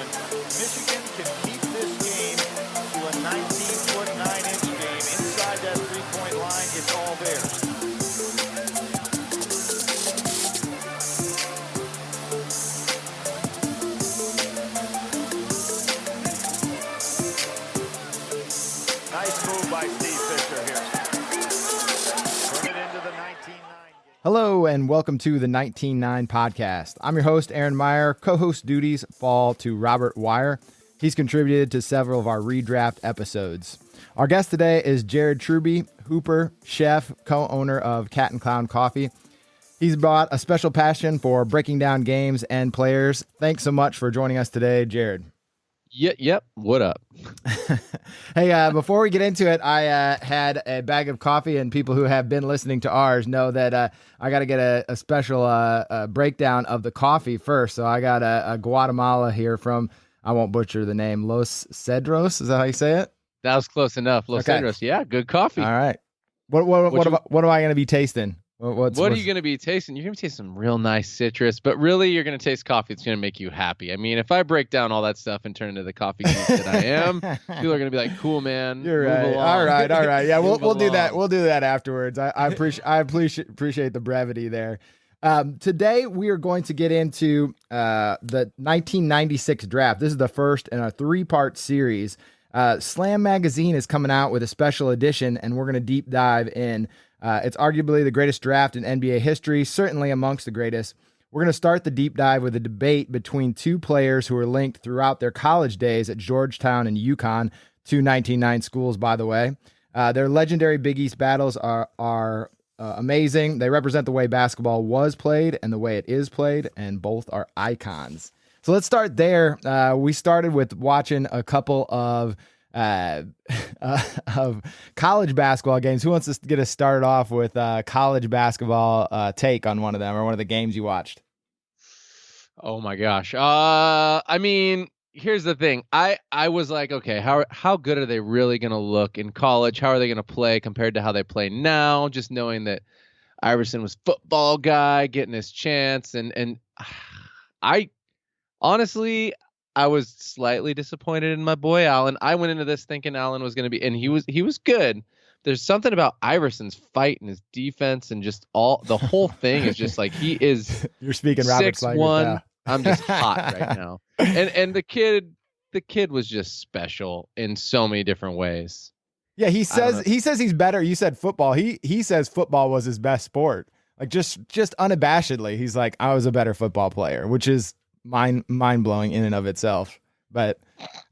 gentlemen. Michigan can keep this game to a 19-foot 9-inch game. Inside that three-point line, it's all theirs. Nice move by Steve Fisher here. Turn it into the 19-9 game. Hello and welcome to the 19-9 podcast. I'm your host, Aaron Meyer. Co-host duties fall to Robert Wire. He's contributed to several of our redraft episodes. Our guest today is Jared Truby, hooper, chef, co-owner of Cat and Clown Coffee. He's brought a special passion for breaking down games and players. Thanks so much for joining us today, Jared. Yep. What up? Hey, before we get into it, I had a bag of coffee, and people who have been listening to ours know that I got to get a special breakdown of the coffee first. So I got a Guatemala here from, I won't butcher the name, Los Cedros. Is that how you say it? That was close enough. Los Cedros. Yeah, good coffee. All right. What am I going to be tasting? What are you going to be tasting? You're going to taste some real nice citrus, but really you're going to taste coffee that's going to make you happy. I mean, if I break down all that stuff and turn into the coffee geek that I am, people are going to be like, cool, man. You're right. All right. Yeah, we'll do that. We'll do that afterwards. I appreciate the brevity there. Today we are going to get into the 1996 draft. This is the first in a 3-part series. Slam Magazine is coming out with a special edition, and we're going to deep dive in. It's arguably the greatest draft in NBA history, certainly amongst the greatest. We're going to start the deep dive with a debate between two players who were linked throughout their college days at Georgetown and UConn, two 19-9 schools, by the way. Their legendary Big East battles are amazing. They represent the way basketball was played and the way it is played, and both are icons. So let's start there. We started with watching a couple of college basketball games. Who wants to get us started off with college basketball take on one of them or one of the games you watched? Oh my gosh. I mean, here's the thing. I was like, okay, how good are they really going to look in college? How are they going to play compared to how they play now? Just knowing that Iverson was football guy getting his chance, and I honestly, I was slightly disappointed in my boy Allen. I went into this thinking Allen was going to be, and he was good. There's something about Iverson's fight and his defense and just the whole thing is just like he is. You're speaking Robert's language now. I'm just hot right now. And the kid was just special in so many different ways. Yeah, he says he's better. You said football. He says football was his best sport. Like just unabashedly, he's like, I was a better football player, which is mind-blowing in and of itself. But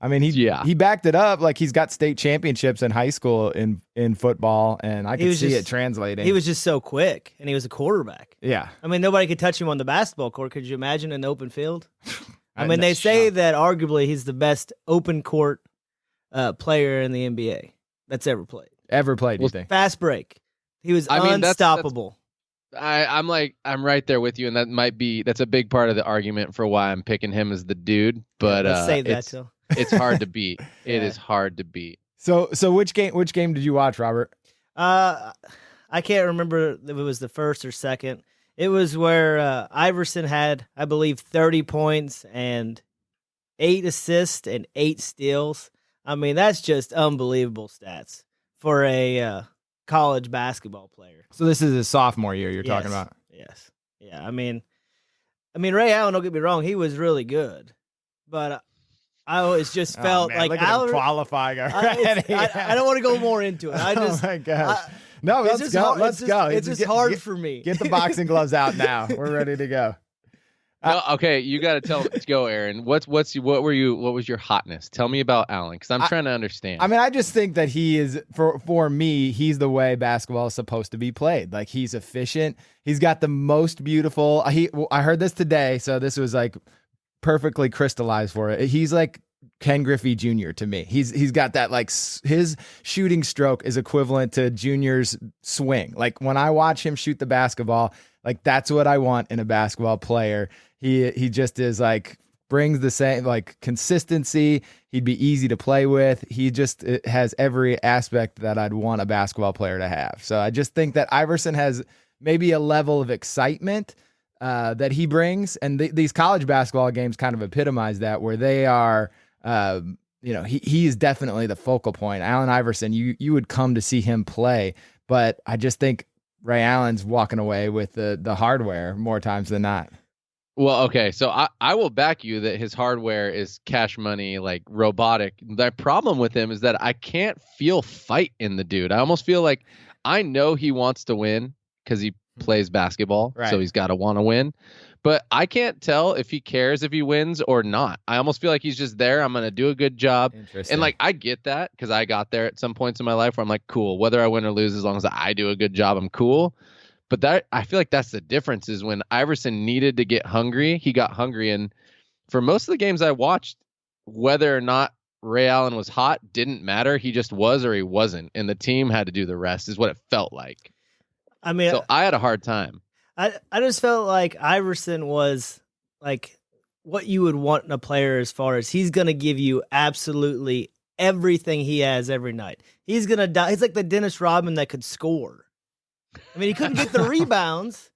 I mean, he backed it up. Like he's got state championships in high school in football, and I could see it translating. He was just so quick, and he was a quarterback. Yeah. I mean, nobody could touch him on the basketball court. Could you imagine an open field? I mean, they say that arguably he's the best open court player in the NBA that's ever played. You think? Fast break. He was unstoppable. I'm right there with you, and that's a big part of the argument for why I'm picking him as the dude. But let's save that till. It's hard to beat. It is hard to beat. So which game did you watch, Robert? I can't remember if it was the first or second. It was where Iverson had, I believe, 30 points and 8 assists and 8 steals. I mean, that's just unbelievable stats for a college basketball player. So this is his sophomore year you're talking about? Yes. Yeah, I mean Ray Allen, don't get me wrong, he was really good. But I always just felt like Allen qualifying already. I don't want to go more into it. Oh my gosh. Let's go. It's just hard for me. Get the boxing gloves out now. We're ready to go. Okay, you got to tell. Let's go, Aaron. What was your hotness? Tell me about Allen, because I'm trying to understand. I mean, I just think that he is, for me, he's the way basketball is supposed to be played. Like he's efficient. He's got the most beautiful. I heard this today, so this was like perfectly crystallized for it. He's like Ken Griffey Jr. to me. He's got that, like, his shooting stroke is equivalent to Junior's swing. Like when I watch him shoot the basketball, like that's what I want in a basketball player. He just is like brings the same like consistency. He'd be easy to play with. He just has every aspect that I'd want a basketball player to have. So I just think that Iverson has maybe a level of excitement that he brings, and these college basketball games kind of epitomize that, where they are, he is definitely the focal point. Allen Iverson, you would come to see him play, but I just think Ray Allen's walking away with the hardware more times than not. Well, okay, so I will back you that his hardware is cash money, like robotic. The problem with him is that I can't feel fight in the dude. I almost feel like I know he wants to win because he plays basketball, Right. so he's got to want to win. But I can't tell if he cares if he wins or not. I almost feel like he's just there. I'm going to do a good job. Interesting. And like, I get that because I got there at some points in my life where I'm like, cool, whether I win or lose, as long as I do a good job, I'm cool. But that, I feel like that's the difference, is when Iverson needed to get hungry, he got hungry. And for most of the games I watched, whether or not Ray Allen was hot didn't matter. He just was or he wasn't. And the team had to do the rest, is what it felt like. I mean, So I had a hard time. I just felt like Iverson was like what you would want in a player, as far as he's going to give you absolutely everything he has every night. He's going to die. He's like the Dennis Rodman that could score. I mean, he couldn't get the rebounds,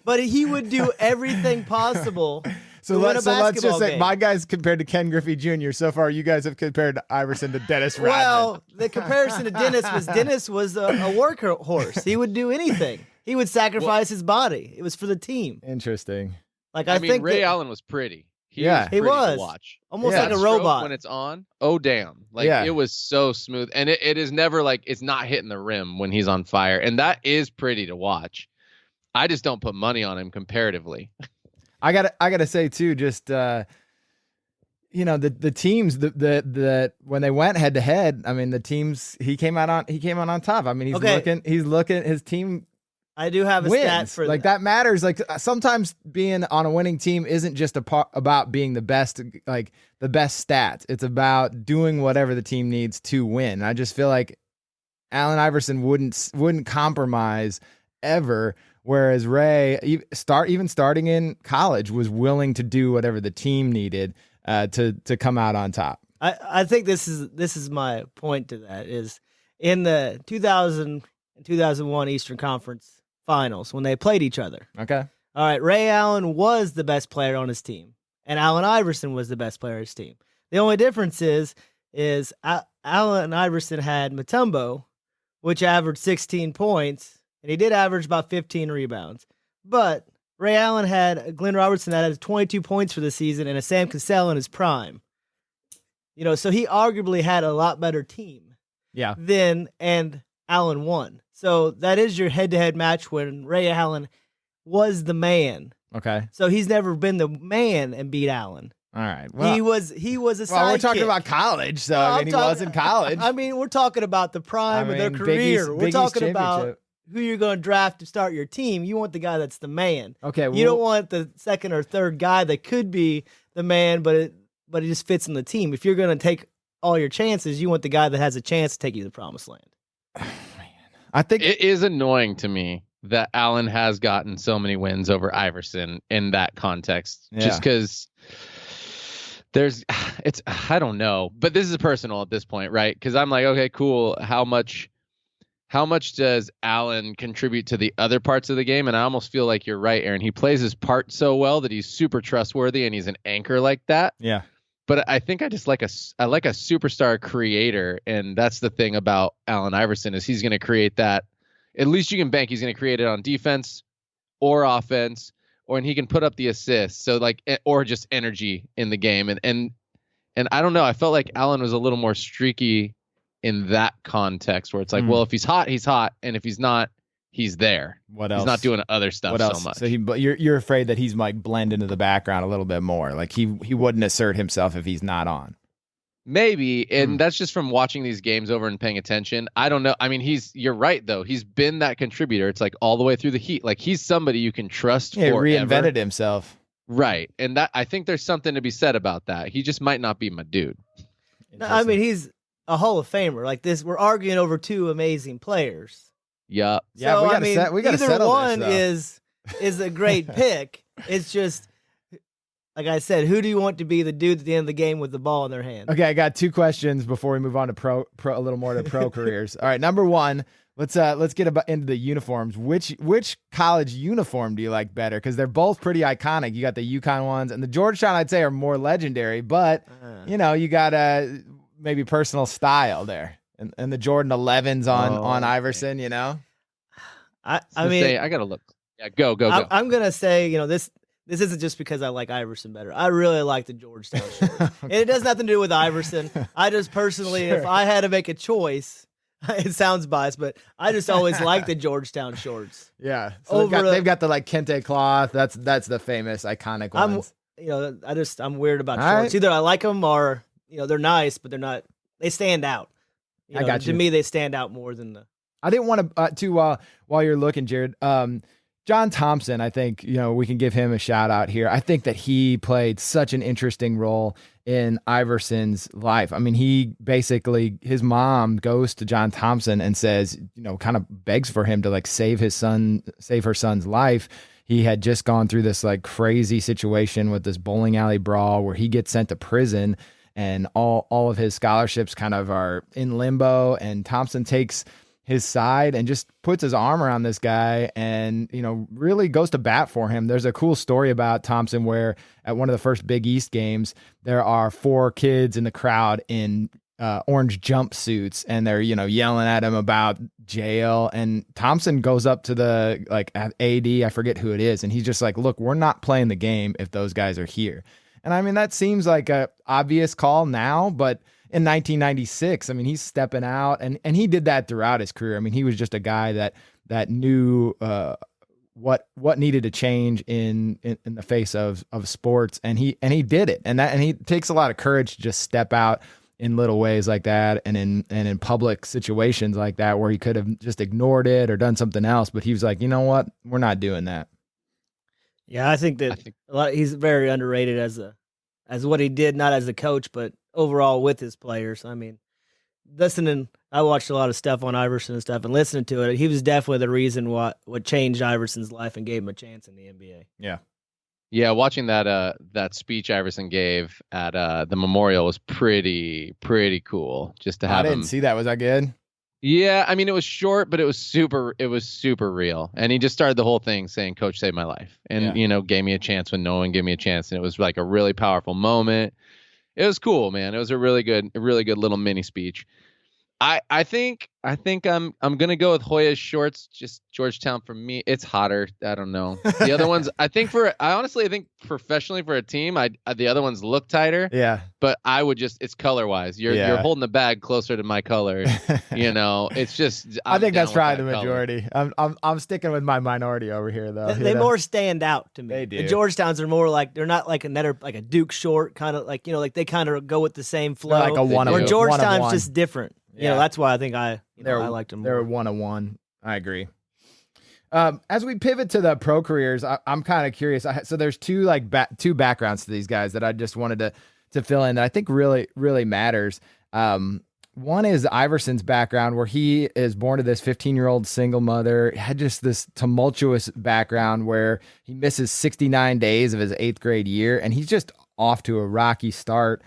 but he would do everything possible. So to win a let's basketball just say game. my guys compared to Ken Griffey Jr. So far, you guys have compared Iverson to Dennis Rodman. Well, the comparison to Dennis was a workhorse. He would do anything. He would sacrifice his body. It was for the team. Interesting. Like I I mean, think Ray that- Allen was pretty. He Yeah. was He pretty was. to watch. almost Yeah. like a That stroke robot. when it's on. Oh damn! Like Yeah. it was so smooth, and it is never like it's not hitting the rim when he's on fire, and that is pretty to watch. I just don't put money on him comparatively. I gotta say too, just the teams that when they went head to head, I mean the teams he came out on top. I mean he's looking his team I do have a wins. stat for like that matters. Like sometimes being on a winning team isn't just about being the best, like the best stats. It's about doing whatever the team needs to win. I just feel like Allen Iverson wouldn't compromise ever. Whereas Ray, even starting in college, was willing to do whatever the team needed to come out on top. I think this is my point to that, is in the 2000 and 2001 Eastern Conference Finals when they played each other. Okay. All right, Ray Allen was the best player on his team, and Allen Iverson was the best player on his team. The only difference is Allen Iverson had Mutombo, which averaged 16 points, and he did average about 15 rebounds. But Ray Allen had Glenn Robertson that had 22 points for the season and a Sam Cassell in his prime. So he arguably had a lot better team. Yeah. And Allen won. So that is your head-to-head match when Ray Allen was the man. Okay. So he's never been the man and beat Allen. All right. Well, he was a sidekick. well, we're talking about college, so No, I I'm mean, he talking- was in college. I mean, we're talking about the prime of their career. We're Big East talking about championship. who you're going to draft to start your team. You want the guy that's the man. Okay. You don't want the second or third guy that could be the man, but it just fits in the team. If you're going to take all your chances, you want the guy that has a chance to take you to the promised land. I think It is annoying to me that Allen has gotten so many wins over Iverson in that context. Yeah. Just because I don't know, but this is personal at this point, right? Because I'm like, okay, cool. How much does Allen contribute to the other parts of the game? And I almost feel like you're right, Aaron. He plays his part so well that he's super trustworthy and he's an anchor like that. yeah. But I think I like a superstar creator, and that's the thing about Allen Iverson, is he's going to create that. At least you can bank he's going to create it on defense or offense, and he can put up the assists. So or just energy in the game, and I don't know. I felt like Allen was a little more streaky in that context, where it's like, well, if he's hot, and if he's not, he's there. What else? He's not doing other stuff What else? so much. So you're afraid that he's like blend into the background a little bit more. Like he wouldn't assert himself if he's not on. Maybe, and that's just from watching these games over and paying attention. I don't know. I mean, you're right though. He's been that contributor. It's like all the way through the Heat. Like he's somebody you can trust. He forever. reinvented himself. Right, and that I think there's something to be said about that. He just might not be my dude. No, I mean, he's a Hall of Famer. Like this, we're arguing over two amazing players. Yup. Yeah, So, we gotta I mean, we gotta either settle one this, is a great pick. It's just like I said, who do you want to be the dude at the end of the game with the ball in their hand? Okay, I got 2 questions before we move on to pro a little more to pro careers. All right, number 1, let's get into the uniforms. Which college uniform do you like better? Because they're both pretty iconic. You got the UConn ones, and the Georgetown I'd say are more legendary, but you know, you got maybe personal style there. And the Jordan 11s on Iverson, you know? I mean, I gotta look. Yeah, go. I'm gonna say, you know, this isn't just because I like Iverson better. I really like the Georgetown shorts. And it has nothing to do with Iverson. I just personally, if I had to make a choice, it sounds biased, but I just always like the Georgetown shorts. Yeah. So they've got the like kente cloth. That's the famous iconic ones. I'm weird about All shorts. right. Either I like them or, you know, they're nice, but they stand out. I got you. To me, they stand out more than the. I didn't want to while you're looking, Jared. John Thompson, I think, you know, we can give him a shout out here. I think that he played such an interesting role in Iverson's life. I mean, his mom goes to John Thompson and says, you know, kind of begs for him to like save her son's life. He had just gone through this like crazy situation with this bowling alley brawl where he gets sent to prison and all of his scholarships kind of are in limbo, and Thompson takes his side and just puts his arm around this guy and, you know, really goes to bat for him. There's a cool story about Thompson where at one of the first Big East games, there are 4 kids in the crowd in orange jumpsuits, and they're, you know, yelling at him about jail. And Thompson goes up to the like AD, I forget who it is, and he's just like, look, we're not playing the game if those guys are here. And I mean, that seems like a obvious call now, but in 1996, I mean, he's stepping out, and he did that throughout his career. I mean, he was just a guy that knew what needed to change in the face of sports, and he did it, and he takes a lot of courage to just step out in little ways like that, and in public situations like that where he could have just ignored it or done something else, but he was like, you know what, we're not doing that. Yeah, I think he's very underrated as what he did, not as a coach, but overall with his players. I mean, I watched a lot of stuff on Iverson and stuff, and listening to it, he was definitely the reason what changed Iverson's life and gave him a chance in the NBA. Yeah, watching that speech Iverson gave at the memorial was pretty cool. Just to have I didn't see that. Was that good? Yeah, I mean, it was short, but it was super real. And he just started the whole thing saying, "Coach saved my life," and you know, gave me a chance when no one gave me a chance, and it was like a really powerful moment. It was cool, man. It was a really good little mini speech. I think I'm gonna go with Hoya's shorts. Just Georgetown for me. It's hotter. I don't know. The other ones, I honestly think professionally for a team, the other ones look tighter. Yeah. But I would it's color wise. You're holding the bag closer to my color. You know, it's just. I think that's probably the majority. I'm sticking with my minority over here though. They more stand out to me. They do. The Georgetowns are more like, they're not like another like a Duke short, kind of like, you know, like they kind of go with the same flow. They're like a one of Where one. Georgetown's just different. Yeah. You know, that's why I think I liked them more. They're 101. I agree. As we pivot to the pro careers, I'm kind of curious. So there's two backgrounds to these guys that I just wanted to fill in that I think really matters. One is Iverson's background, where he is born to this 15-year-old single mother, had just this tumultuous background where he misses 69 days of his 8th grade year, and he's just off to a rocky start.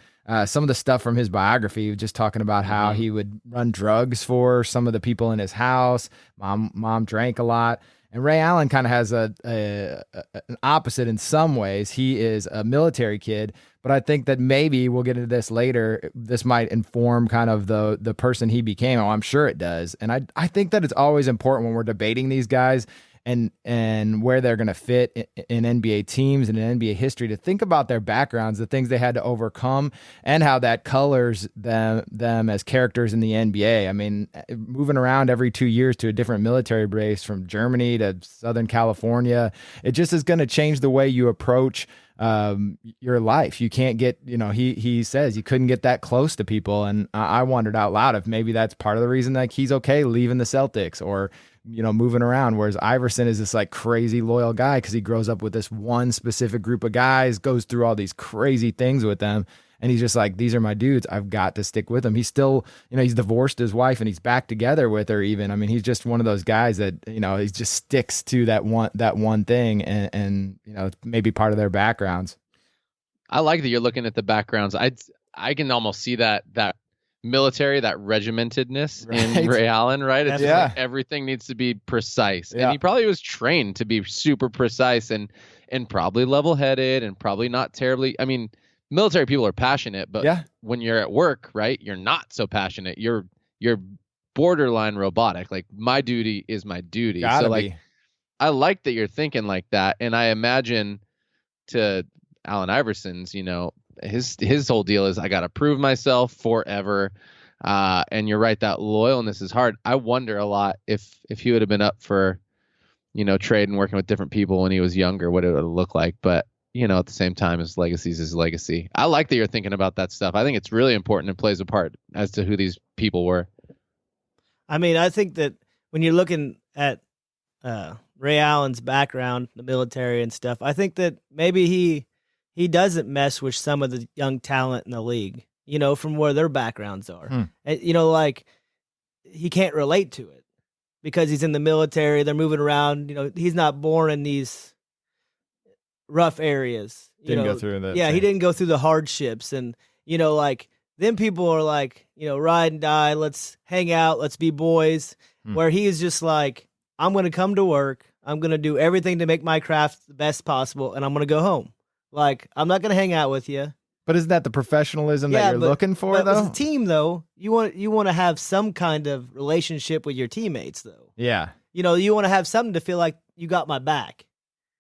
Some of the stuff from his biography, just talking about how he would run drugs for some of the people in his house. Mom drank a lot. And Ray Allen kind of has an opposite in some ways. He is a military kid, but I think that maybe we'll get into this later. This might inform kind of the person he became. Oh, I'm sure it does. And I think that it's always important when we're debating these guys and where they're going to fit in NBA teams and in NBA history, to think about their backgrounds, the things they had to overcome, and how that colors them as characters in the NBA. I mean, moving around every 2 years to a different military base, from Germany to Southern California, it just is going to change the way you approach your life. You can't get, you know, he says you couldn't get that close to people. And I wondered out loud if maybe that's part of the reason, like, he's okay leaving the Celtics or, you know, moving around. Whereas Iverson is this like crazy loyal guy because he grows up with this one specific group of guys, goes through all these crazy things with them. And he's just like, these are my dudes. I've got to stick with them. He's still, you know, he's divorced his wife and he's back together with her even. I mean, he's just one of those guys that, you know, he just sticks to that one thing and you know, maybe part of their backgrounds. I like that you're looking at the backgrounds. I can almost see that military, that regimentedness in Right. Ray Allen, right? It's Yeah. like everything needs to be precise. Yeah. And he probably was trained to be super precise and probably level-headed and probably not terribly. I mean, military people are passionate, but Yeah. when you're at work, right, you're not so passionate. You're borderline robotic. Like, my duty is my duty. Gotta so like be. I like that you're thinking like that. And I imagine to Allen Iverson's, his whole deal is I got to prove myself forever. And you're right, that loyalness is hard. I wonder a lot if he would have been up for, trade and working with different people when he was younger, what it would look like. But, at the same time, his legacy is his legacy. I like that you're thinking about that stuff. I think it's really important and plays a part as to who these people were. I mean, I think that when you're looking at Ray Allen's background, the military and stuff, I think that maybe he doesn't mess with some of the young talent in the league, from where their backgrounds are. And, like, he can't relate to it because he's in the military. They're moving around. He's not born in these rough areas. Didn't go through that. Yeah, he didn't go through the hardships. And, like, then people are like, ride and die. Let's hang out. Let's be boys. Where he is just like, I'm going to come to work. I'm going to do everything to make my craft the best possible. And I'm going to go home. Like, I'm not going to hang out with you. But isn't that the professionalism that you're looking for, but though? as a team, though, you want to have some kind of relationship with your teammates, though. Yeah. You want to have something to feel like you got my back.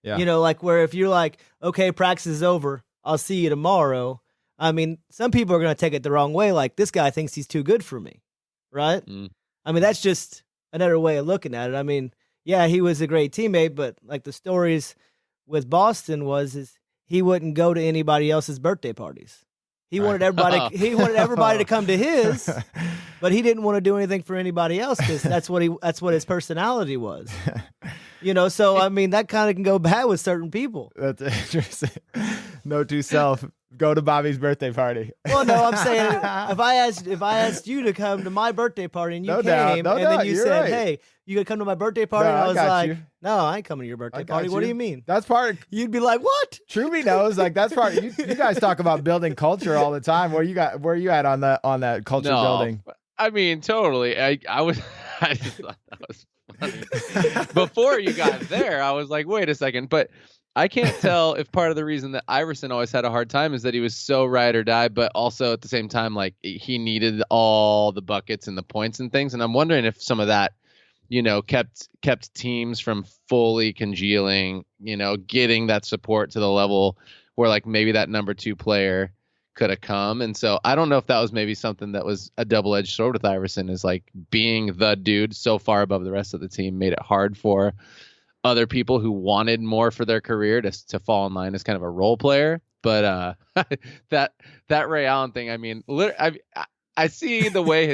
Yeah. Like where if you're like, okay, practice is over, I'll see you tomorrow. I mean, some people are going to take it the wrong way. Like, this guy thinks he's too good for me, right? I mean, that's just another way of looking at it. I mean, yeah, he was a great teammate, but like the stories with Boston is he wouldn't go to anybody else's birthday parties. He wanted everybody. He wanted everybody to come to his, but he didn't want to do anything for anybody else because that's what his personality was. So I mean, that kind of can go bad with certain people. That's interesting. Note to self: go to Bobby's birthday party. Well, no, I'm saying if I asked you to come to my birthday party and you No doubt, came, no and doubt, then you you're said, right. "Hey, you gonna come to my birthday party?" No, and I I was got like, you. "No, I ain't coming to your birthday I got party." What do you. you mean? That's part. You'd be like, "What?" Truby knows, like that's part. You guys talk about building culture all the time. Where you at on that culture building? I mean, totally. I just thought that was funny. Before you got there, I was like, wait a second. But I can't tell if part of the reason that Iverson always had a hard time is that he was so ride or die, but also at the same time, like he needed all the buckets and the points and things. And I'm wondering if some of that, kept teams from fully congealing, getting that support to the level where like maybe that number 2 player could have come. And so I don't know if that was maybe something that was a double-edged sword with Iverson, is like being the dude so far above the rest of the team made it hard for other people who wanted more for their career to fall in line as kind of a role player. But that Ray Allen thing, I mean, I see the way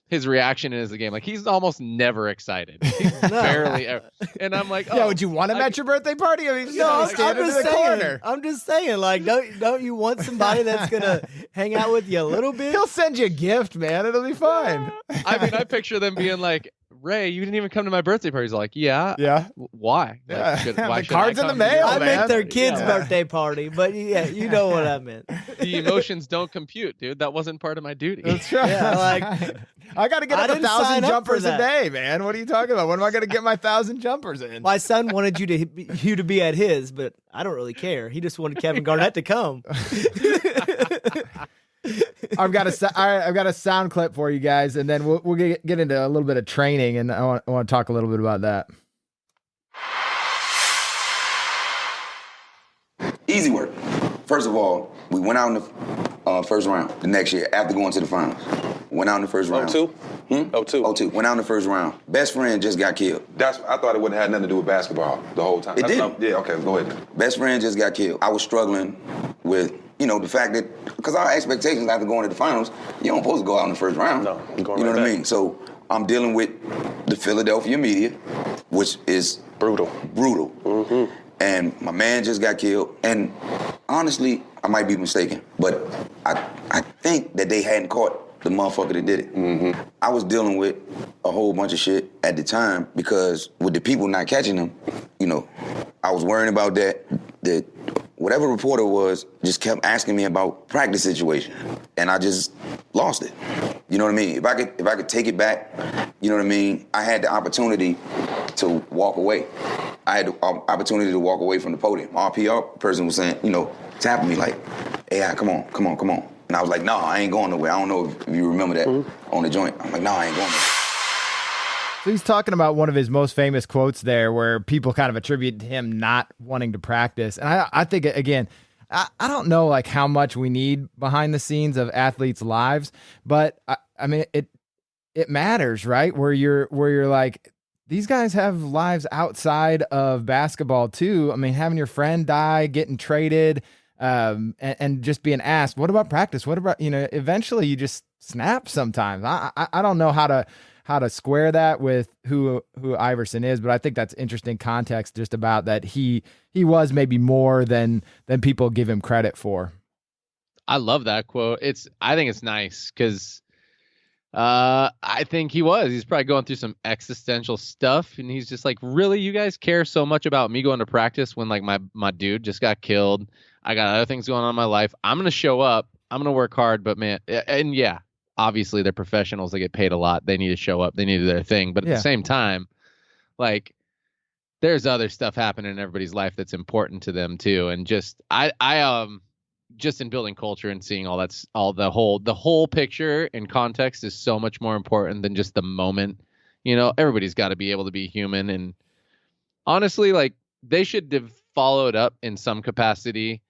his reaction is the game. Like, he's almost never excited. He's barely ever. And I'm like, oh, Yeah, would you want him at your birthday party? I mean, No, I'm stand in just the saying. corner. I'm just saying. Like, don't you want somebody that's gonna hang out with you a little bit? He'll send you a gift, man. It'll be fine. I mean, I picture them being like, Ray, you didn't even come to my birthday party. He's like, yeah. Yeah. Why? Like, Yeah. why The should I card's in come the to your mail, I birthday man. meant their party? kid's Yeah. birthday party, but yeah, you know what I meant. The emotions don't compute, dude. That wasn't part of my duty. That's right. Yeah, like, I got to get I up didn't 1,000 sign up for jumpers a that. day, man. What are you talking about? When am I going to get my 1,000 jumpers in? My son wanted you to be at his, but I don't really care. He just wanted Kevin Garnett to come. I've got a sound clip for you guys, and then we'll get into a little bit of training, and I want to talk a little bit about that. Easy work. First of all, we went out in the first round the next year after going to the finals. Went out in the first round. 02? 02. Went out in the first round. Best friend just got killed. I thought it wouldn't have nothing to do with basketball the whole time. It didn't. Yeah, okay, go ahead. Best friend just got killed. I was struggling with, the fact that, because our expectations after going to the finals, you don't supposed to go out in the first round. No, you're going You know right what I back. mean? So I'm dealing with the Philadelphia media, which is Brutal. brutal. And my man just got killed. And honestly, I might be mistaken, but I think that they hadn't caught the motherfucker that did it. I was dealing with a whole bunch of shit at the time because with the people not catching them, I was worrying about that whatever reporter was just kept asking me about practice situation, and I just lost it. You know what I mean? If I could take it back, you know what I mean? I had the opportunity to walk away. I had the opportunity to walk away from the podium. Our PR person was saying, tapping me like, "Hey, come on." And I was like, "No, I ain't going nowhere." I don't know if you remember that on the joint. I'm like, "No, I ain't going nowhere." So he's talking about one of his most famous quotes there where people kind of attribute to him not wanting to practice. And I think, again, I don't know like how much we need behind the scenes of athletes' lives, but I mean, it matters, right? Where you're like, these guys have lives outside of basketball too. I mean, having your friend die, getting traded, and just being asked, what about practice? What about, eventually you just snap sometimes. I don't know how to square that with who Iverson is, but I think that's interesting context just about that he was maybe more than people give him credit for. I love that quote. I think it's nice because I think he's probably going through some existential stuff, and he's just like, really, you guys care so much about me going to practice when like my dude just got killed. I got other things going on in my life. I'm gonna show up. I'm gonna work hard, but man, and yeah, obviously they're professionals. They get paid a lot. They need to show up. They need to do their thing. But at the same time, like, there's other stuff happening in everybody's life that's important to them too. And just just in building culture and seeing the whole picture and context is so much more important than just the moment. Everybody's got to be able to be human. And honestly, like, they should have followed up in some capacity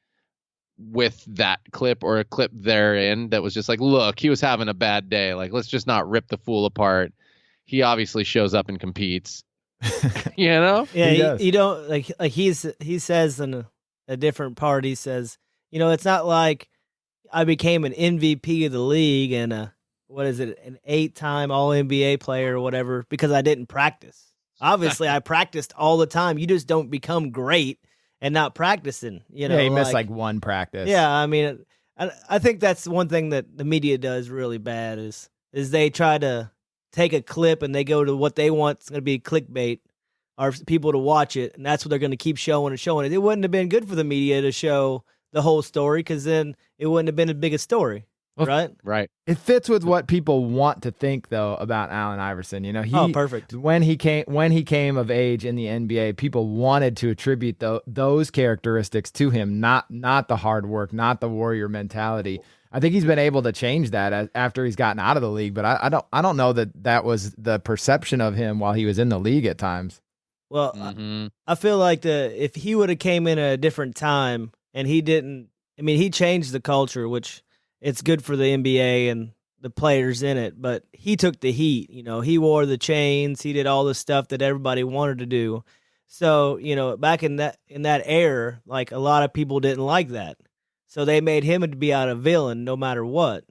with that clip or a clip therein that was just like, look, he was having a bad day. Like, let's just not rip the fool apart. He obviously shows up and competes. Yeah, you don't like he says in a different part, he says, it's not like I became an MVP of the league and an 8-time All-NBA player or whatever because I didn't practice. Obviously, I practiced all the time. You just don't become great and not practicing. He missed like one practice. Yeah, I mean, I think that's one thing that the media does really bad is they try to take a clip and they go to what they want. It's going to be clickbait or people to watch it, and that's what they're going to keep showing and showing it. It wouldn't have been good for the media to show the whole story because then it wouldn't have been as big a story, right? Right. It fits with what people want to think, though, about Allen Iverson. Perfect. When he came of age in the NBA, people wanted to attribute those characteristics to him, not the hard work, not the warrior mentality. I think he's been able to change that after he's gotten out of the league, but I don't know that was the perception of him while he was in the league at times. Well, I feel like if he would have came in at a different time and he didn't, he changed the culture, which it's good for the NBA and the players in it, but he took the heat. He wore the chains, he did all the stuff that everybody wanted to do. So, back in that era, like, a lot of people didn't like that. So they made him to be out a villain no matter what.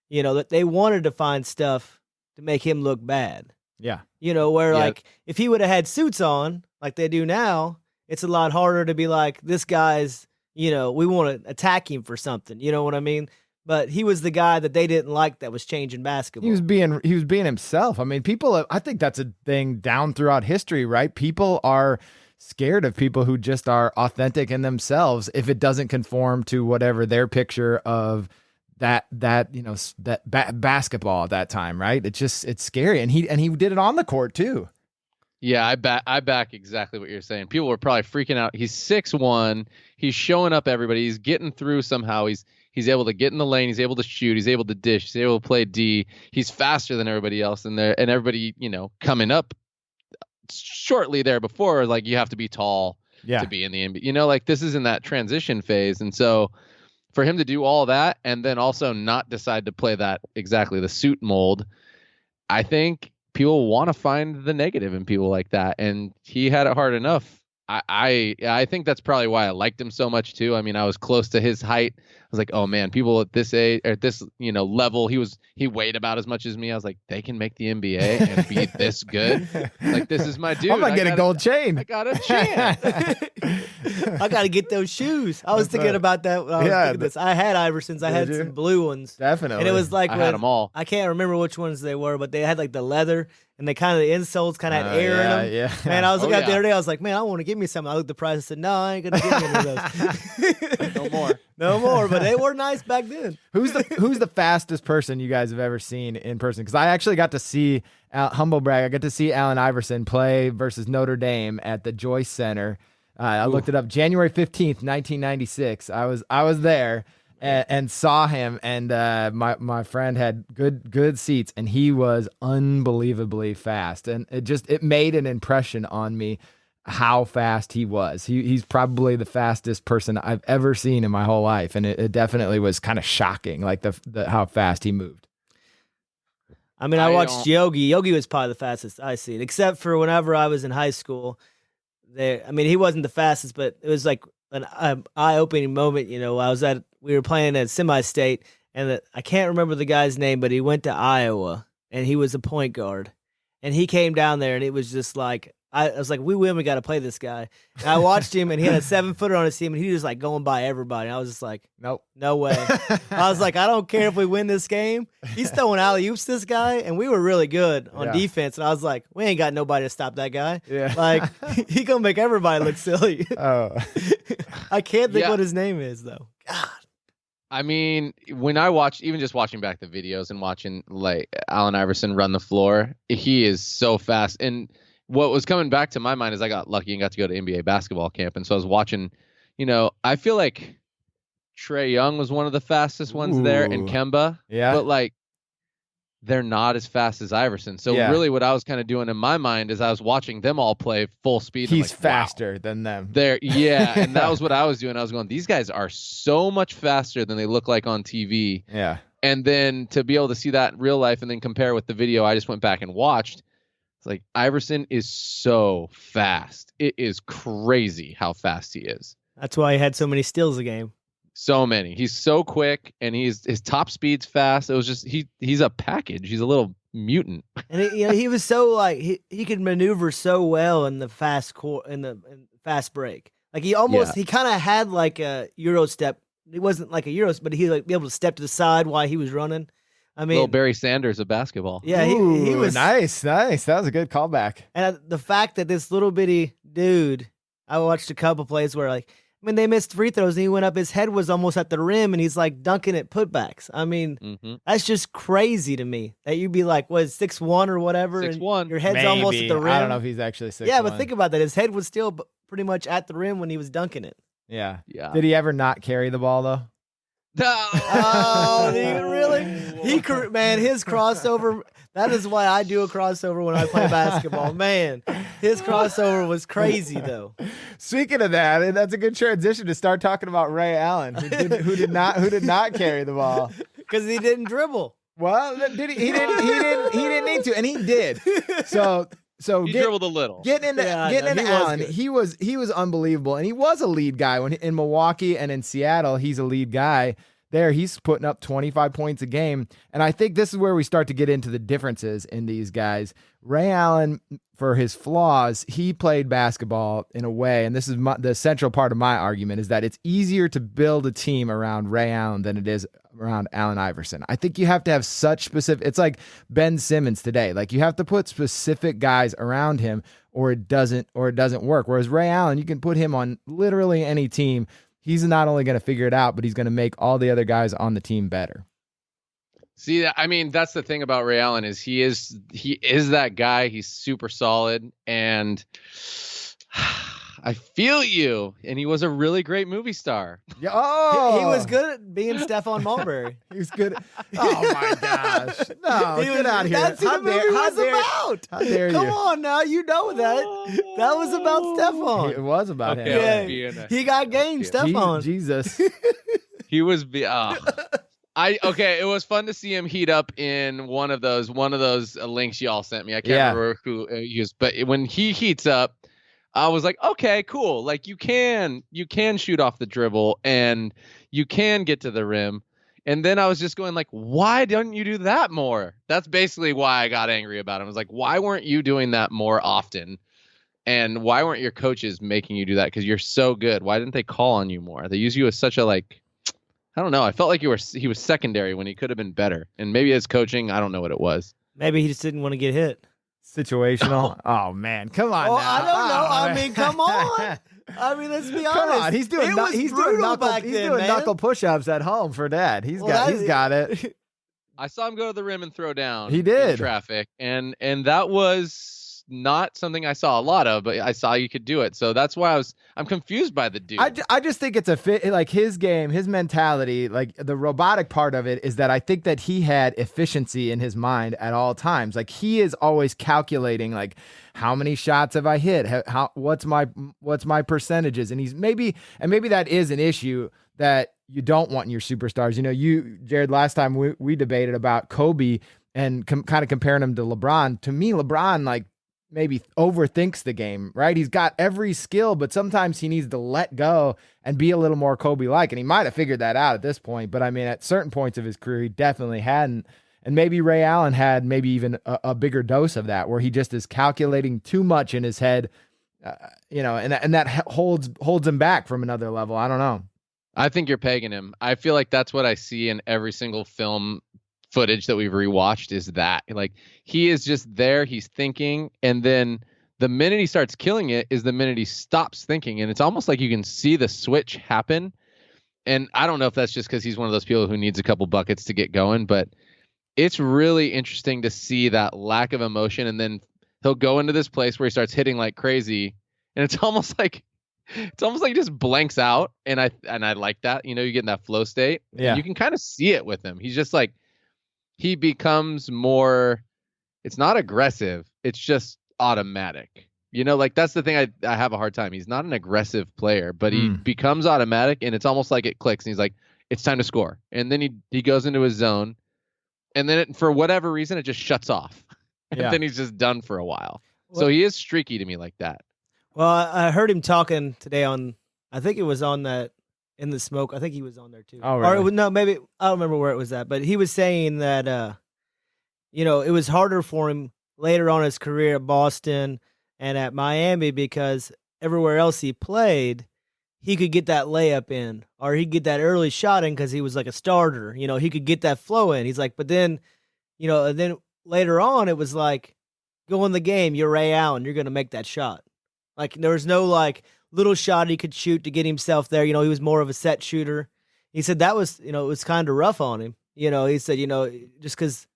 That they wanted to find stuff to make him look bad. Yeah. Like, if he would have had suits on like they do now, it's a lot harder to be like, this guy's, we want to attack him for something. You know what I mean? But he was the guy that they didn't like that was changing basketball. He was being himself. I think that's a thing down throughout history, right? People are scared of people who just are authentic in themselves if it doesn't conform to whatever their picture of basketball at that time, right? It's scary. And he did it on the court too. Yeah, I back exactly what you're saying. People were probably freaking out. He's 6'1". He's showing up everybody. He's getting through somehow. He's able to get in the lane. He's able to shoot. He's able to dish. He's able to play D. He's faster than everybody else in there. And everybody, coming up shortly there before, like, you have to be tall to be in the NBA. Like, this is in that transition phase. And so for him to do all that and then also not decide to play that exactly the suit mold, I think people want to find the negative in people like that. And he had it hard enough. I think that's probably why I liked him so much too. I was close to his height. I was like, oh man, people at this age, at this level, he weighed about as much as me. I was like, they can make the NBA and be this good. Like, this is my dude. I'm gonna get a gold chain. I got a chance. I got to get those shoes. I was thinking about that when I was thinking this. I had Iversons. I had some blue ones. Definitely. And it was like, I had them all. I can't remember which ones they were, but they had like the leather, and they kind of the insoles kind of had air in them. Yeah. Man, I was Oh, looking at the yeah. other day. I was like, man, I want to give me some. I looked at the price and said, no, I ain't gonna give you any of those. No more. No more. But they were nice back then. Who's the fastest person you guys have ever seen in person? Because I actually got to see humble brag. I got to see Allen Iverson play versus Notre Dame at the Joyce Center. I looked it up. January 15th, 1996. I was there and saw him. And my friend had good seats, and he was unbelievably fast. And it made an impression on me how fast he was. He's probably the fastest person I've ever seen in my whole life, and it definitely was kind of shocking, like the how fast he moved. I mean, I I watched don't- Yogi. Yogi was probably the fastest I seen, except for whenever I was in high school. I mean, he wasn't the fastest, but it was like an eye-opening moment. You know, we were playing at semi-state, and I can't remember the guy's name, but he went to Iowa, and he was a point guard, and he came down there, and it was just like I was like, we win, we got to play this guy. And I watched him, and he had a 7-footer on his team, and he was like going by everybody. And I was just like, Nope. no way. I was like, I don't care if we win this game. He's throwing alley-oops, this guy, and we were really good on Yeah. defense. And I was like, we ain't got nobody to stop that guy. Yeah. Like, he gonna make everybody look silly. Oh. I can't think Yeah. what his name is, though. God. I mean, when I watched, even just watching back the videos and watching like Allen Iverson run the floor, he is so fast. And what was coming back to my mind is I got lucky and got to go to NBA basketball camp. And so I was watching, I feel like Trae Young was one of the fastest ones there, and Ooh. Kemba. Yeah. But like, they're not as fast as Iverson. So Yeah. really what I was kind of doing in my mind is I was watching them all play full speed. I'm He's like, wow. faster than them. Yeah, and that was what I was doing. I was going, these guys are so much faster than they look like on TV. Yeah. And then to be able to see that in real life and then compare with the video I just went back and watched, it's like Iverson is so fast. It is crazy how fast he is. That's why he had so many steals a game. So many. He's so quick, and his top speed's fast. It was just he's a package. He's a little mutant. And he was so like he could maneuver so well in the fast fast break. Like he kind of had like a Euro step. It wasn't like a Euro, but he like be able to step to the side while he was running. I mean, Little Barry Sanders of basketball. yeah, he Ooh, was nice. That was a good callback. And the fact that this little bitty dude, I watched a couple plays where like when they missed free throws and he went up, his head was almost at the rim and he's like dunking at putbacks. I mean, Mm-hmm. that's just crazy to me that you'd be like, what, 6'1" or whatever? and 6'1". Your head's almost at the rim. I don't know if he's actually 6'1". Yeah, but think about that. His head was still pretty much at the rim when he was dunking it. Yeah. Yeah. Did he ever not carry the ball though? Oh, did he really? Man, his crossover. That is why I do a crossover when I play basketball. Man, his crossover was crazy though. Speaking of that, and that's a good transition to start talking about Ray Allen, who did not carry the ball. Because he didn't dribble. Well, did he? He didn't need to, and he did. So He dribbled a little. Getting into Yeah, getting no, into he was Allen, good. he was unbelievable, and he was a lead guy when in Milwaukee and in Seattle. He's a lead guy. There, he's putting up 25 points a game, and I think this is where we start to get into the differences in these guys. Ray Allen, for his flaws, he played basketball in a way, and this is the central part of my argument, is that it's easier to build a team around Ray Allen than it is around Allen Iverson. I think you have to have such specific. It's like Ben Simmons today. Like you have to put specific guys around him, or it doesn't work. Whereas Ray Allen, you can put him on literally any team. He's not only going to figure it out, but he's going to make all the other guys on the team better. See, I mean, that's the thing about Ray Allen is he is that guy. He's super solid, and I feel you. And he was a really great movie star. Yeah, oh, He was good at being Stephon Marbury. He was good. Oh my gosh! No, He get was- out of here! That's who the movie was about. How dare Come you? on now, you know that. That was about It Stephon. was about Okay, him. I Yeah, was being a- he got game, Je- Stephon. Jesus. He was it was fun to see him heat up in one of those links y'all sent me. I can't Yeah. remember who used, but when he heats up, I was like, okay, cool. Like you can shoot off the dribble and you can get to the rim. And then I was just going like, why don't you do that more? That's basically why I got angry about him. I was like, why weren't you doing that more often? And why weren't your coaches making you do that? Because you're so good. Why didn't they call on you more? They use you as such a I don't know. I felt like he was secondary when he could have been better. And maybe his coaching, I don't know what it was. Maybe he just didn't want to get hit. Situational. Oh man, come on. Oh, now. I don't know. Oh, I man. mean, come on. I mean, let's be honest. Come on, he's doing It was brutal knuckle, back he's then, doing man. knuckle push-ups at home for Dad. He's got it. I saw him go to the rim and throw down. He did. In traffic, and that was not something I saw a lot of, but I saw you could do it. So that's why I'm confused by the dude. I just think it's a fit, like his game, his mentality, like the robotic part of it is that I think that he had efficiency in his mind at all times. Like he is always calculating, like how many shots have I hit? What's my percentages? And maybe that is an issue that you don't want in your superstars. You know, Jared, last time we debated about Kobe and kind of comparing him to LeBron. To me, LeBron, like, maybe overthinks the game, right? He's got every skill, but sometimes he needs to let go and be a little more Kobe-like. And he might have figured that out at this point. But I mean, at certain points of his career, he definitely hadn't. And maybe Ray Allen had maybe even a bigger dose of that, where he just is calculating too much in his head, and that holds him back from another level. I don't know. I think you're pegging him. I feel like that's what I see in every single film footage that we've rewatched, is that like he is just there, he's thinking, and then the minute he starts killing it is the minute he stops thinking, and it's almost like you can see the switch happen. And I don't know if that's just because he's one of those people who needs a couple buckets to get going, but it's really interesting to see that lack of emotion, and then he'll go into this place where he starts hitting like crazy, and it's almost like he just blanks out, and I like that. You get in that flow state. Yeah, and you can kind of see it with him. He's just like, he becomes more, it's not aggressive, it's just automatic. Like that's the thing I have a hard time. He's not an aggressive player, but he becomes automatic, and it's almost like it clicks, and he's like, it's time to score. And then he goes into his zone, and then for whatever reason, it just shuts off. And then he's just done for a while. So he is streaky to me like that. Well, I heard him talking today on, I think it was on that In the Smoke. I think he was on there too. Oh, really? Or no, maybe I don't remember where it was at, but he was saying that it was harder for him later on in his career at Boston and at Miami, because everywhere else he played, he could get that layup in, or he'd get that early shot in because he was like a starter. He could get that flow in. He's like, but then, and then later on it was like, go in the game, you're Ray Allen, you're gonna make that shot. Like there was no like little shot he could shoot to get himself there. He was more of a set shooter. He said that was, it was kind of rough on him. He said, just because,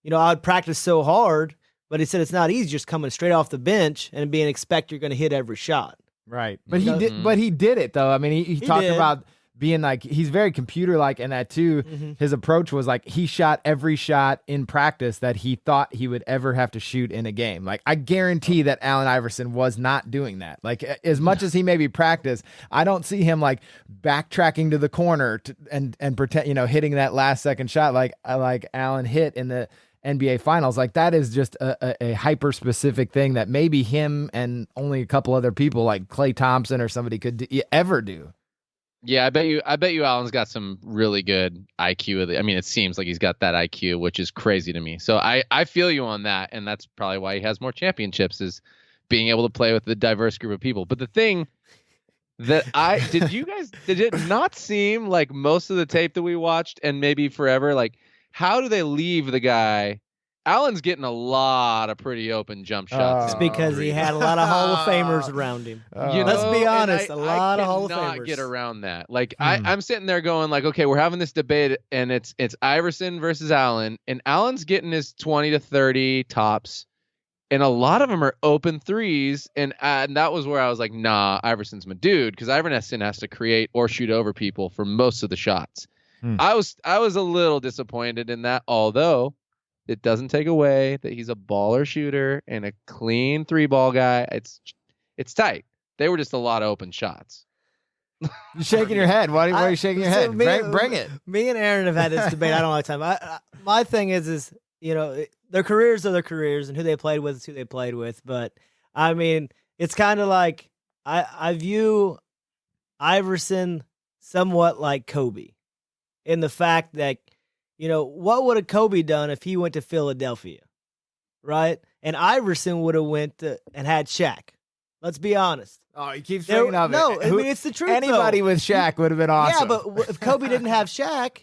I'd practice so hard, but he said it's not easy just coming straight off the bench and being expect you're going to hit every shot. Right. But he did it though. I mean, he talked about being like, he's very computer-like, and that too, his approach was like, he shot every shot in practice that he thought he would ever have to shoot in a game. Like, I guarantee that Allen Iverson was not doing that. Like, as much as he maybe practiced, I don't see him like backtracking to the corner and pretend, hitting that last second shot like Allen hit in the NBA Finals. Like, that is just a hyper-specific thing that maybe him and only a couple other people like Klay Thompson or somebody could ever do. Yeah, I bet you Allen's got some really good IQ. I mean, it seems like he's got that IQ, which is crazy to me. So I feel you on that, and that's probably why he has more championships, is being able to play with a diverse group of people. But the thing that did it not seem like most of the tape that we watched, and maybe forever, like, how do they leave the guy? Allen's getting a lot of pretty open jump shots. It's because he had a lot of Hall of Famers around him. Let's be honest, a lot of Hall of Famers. I cannot get around that. Like, I'm sitting there going like, okay, we're having this debate, and it's Iverson versus Allen, and Allen's getting his 20 to 30 tops, and a lot of them are open threes, and that was where I was like, nah, Iverson's my dude, because Iverson has to create or shoot over people for most of the shots. I was a little disappointed in that, although it doesn't take away that he's a baller shooter and a clean 3-ball guy. It's tight. They were just a lot of open shots. You're shaking your head. Why are you shaking your head? Bring it. Me and Aaron have had this debate. I don't like time. My thing is their careers are their careers, and who they played with is who they played with. But I mean, it's kind of like I view Iverson somewhat like Kobe, in the fact that, what would have Kobe done if he went to Philadelphia, right? And Iverson would have went and had Shaq. Let's be honest. Oh, he keeps bringing up No, I mean, it's the truth. Anybody with Shaq would have been awesome. Yeah, but if Kobe didn't have Shaq,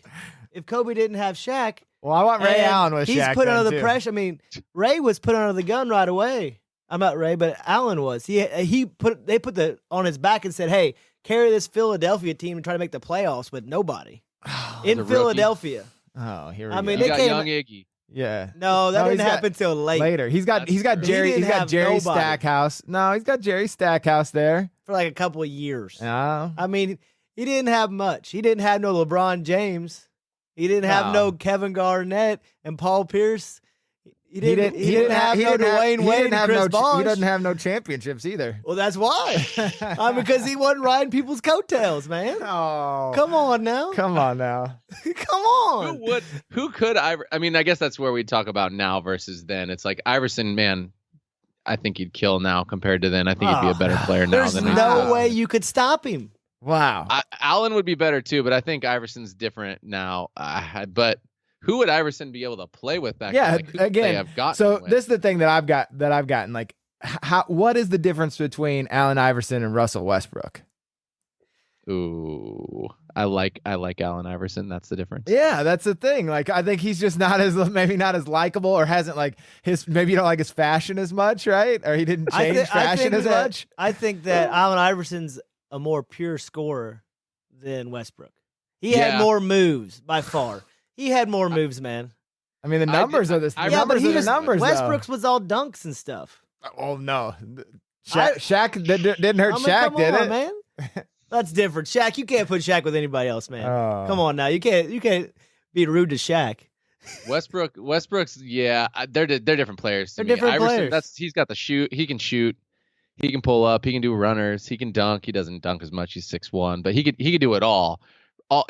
Well, I want Ray And Allen with he's Shaq. put then, under the too. pressure. I mean, Ray was put under the gun right away. I'm not Ray, but Allen was. They put the on his back and said, "Hey, carry this Philadelphia team and try to make the playoffs with nobody in rookie. Philadelphia." Oh, here we I go. mean, You they got came- young Iggy. yeah. No, that No, didn't he's got- happen till late. Later, he's got That's true. Jerry. He He's didn't got have Jerry nobody. Stackhouse. No, he's got Jerry Stackhouse there. for like a couple of years. Oh. I mean, he didn't have much. He didn't have no LeBron James. He didn't have no Kevin Garnett and Paul Pierce. He didn't have no Dwayne Wade and Chris Bosh. He doesn't have no championships either. Well, that's why. Because he wasn't riding people's coattails, man. Oh, Come on now. come on now. Come on. Who could I mean, I guess that's where we talk about now versus then. It's like Iverson, man, I think he'd kill now compared to then. I think he'd be a better player now There's than no way you could stop him. Wow. Allen would be better too, but I think Iverson's different now. But who would Iverson be able to play with back Yeah, then? Like, who would they again. have gotten So with? this is the thing that I've gotten. Like, what is the difference between Allen Iverson and Russell Westbrook? Ooh, I like Allen Iverson. That's the difference. Yeah, that's the thing. Like, I think he's just maybe not as likable, or hasn't like maybe you don't like his fashion as much, right? Or he didn't change fashion as much. I think that Allen Iverson's a more pure scorer than Westbrook. He had Yeah. more moves by far. He had more moves, man. I mean, the numbers are the I- Yeah, but numbers he are the was numbers. though. Westbrook's was all dunks and stuff. Oh no, I- Shaq didn't hurt I mean, Shaq, come did on, it? man. That's different. Shaq, you can't put Shaq with anybody else, man. Oh. Come on now, you can't be rude to Shaq. Westbrook's they're different players. To They're me. different Iverson, players. He's got the shoot. He can shoot. He can pull up. He can do runners. He can dunk. He doesn't dunk as much. He's 6'1", but he could do it all.